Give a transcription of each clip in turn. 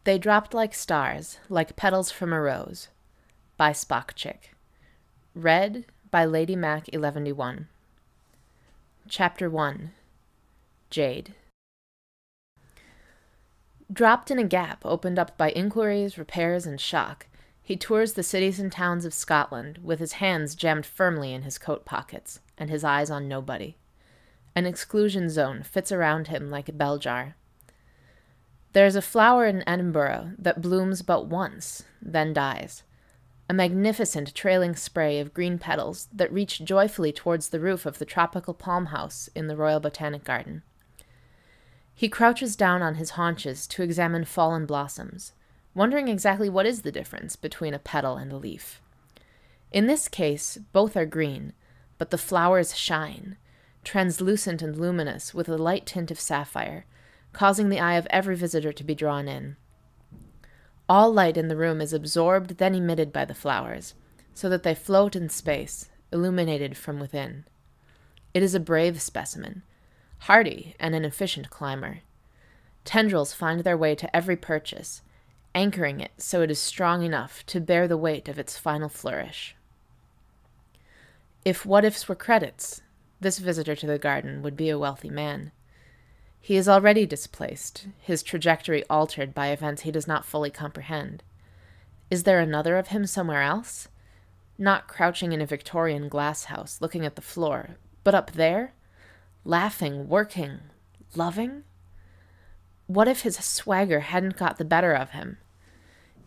They dropped like stars, like petals from a rose, by SpockChick. Read by Lady Mac 1121. Chapter 1. Jade. Dropped in a gap opened up by inquiries, repairs, and shock, he tours the cities and towns of Scotland with his hands jammed firmly in his coat pockets and his eyes on nobody. An exclusion zone fits around him like a bell jar. There is a flower in Edinburgh that blooms but once, then dies. A magnificent trailing spray of green petals that reach joyfully towards the roof of the tropical palm house in the Royal Botanic Garden. He crouches down on his haunches to examine fallen blossoms, wondering exactly what is the difference between a petal and a leaf. In this case, both are green, but the flowers shine, translucent and luminous with a light tint of sapphire, causing the eye of every visitor to be drawn in. All light in the room is absorbed, then emitted by the flowers, so that they float in space, illuminated from within. It is a brave specimen, hardy and an efficient climber. Tendrils find their way to every purchase, anchoring it so it is strong enough to bear the weight of its final flourish. If what-ifs were credits, this visitor to the garden would be a wealthy man. He is already displaced, his trajectory altered by events he does not fully comprehend. Is there another of him somewhere else? Not crouching in a Victorian glass house, looking at the floor, but up there? Laughing, working, loving? What if his swagger hadn't got the better of him?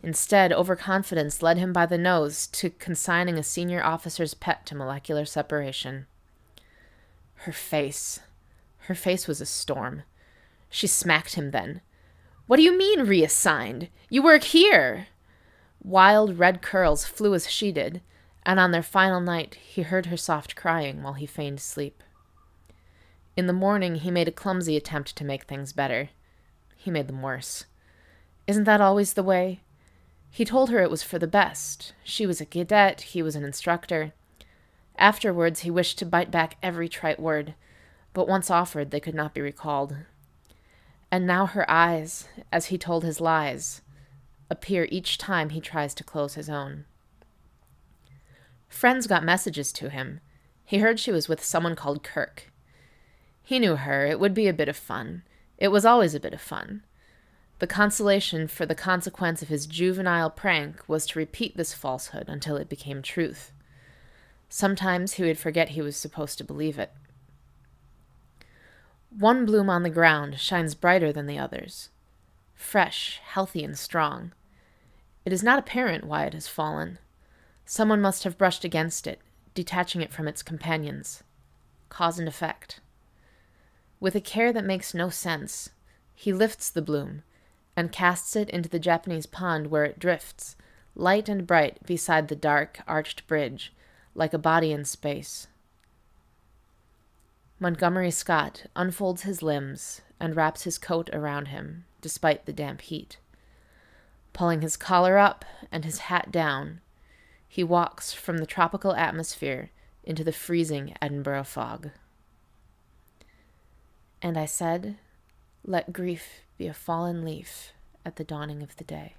Instead, overconfidence led him by the nose to consigning a senior officer's pet to molecular separation. Her face was a storm. She smacked him then. "What do you mean, reassigned? You work here!" Wild red curls flew as she did, and on their final night he heard her soft crying while he feigned sleep. In the morning he made a clumsy attempt to make things better. He made them worse. Isn't that always the way? He told her it was for the best. She was a cadet, he was an instructor. Afterwards he wished to bite back every trite word, but once offered they could not be recalled. And now her eyes, as he told his lies, appear each time he tries to close his own. Friends got messages to him. He heard she was with someone called Kirk. He knew her. It would be a bit of fun. It was always a bit of fun. The consolation for the consequence of his juvenile prank was to repeat this falsehood until it became truth. Sometimes he would forget he was supposed to believe it. One bloom on the ground shines brighter than the others. Fresh, healthy, and strong. It is not apparent why it has fallen. Someone must have brushed against it, detaching it from its companions. Cause and effect. With a care that makes no sense, he lifts the bloom and casts it into the Japanese pond where it drifts, light and bright beside the dark, arched bridge, like a body in space. Montgomery Scott unfolds his limbs and wraps his coat around him, despite the damp heat. Pulling his collar up and his hat down, he walks from the tropical atmosphere into the freezing Edinburgh fog. And I said, "Let grief be a fallen leaf at the dawning of the day."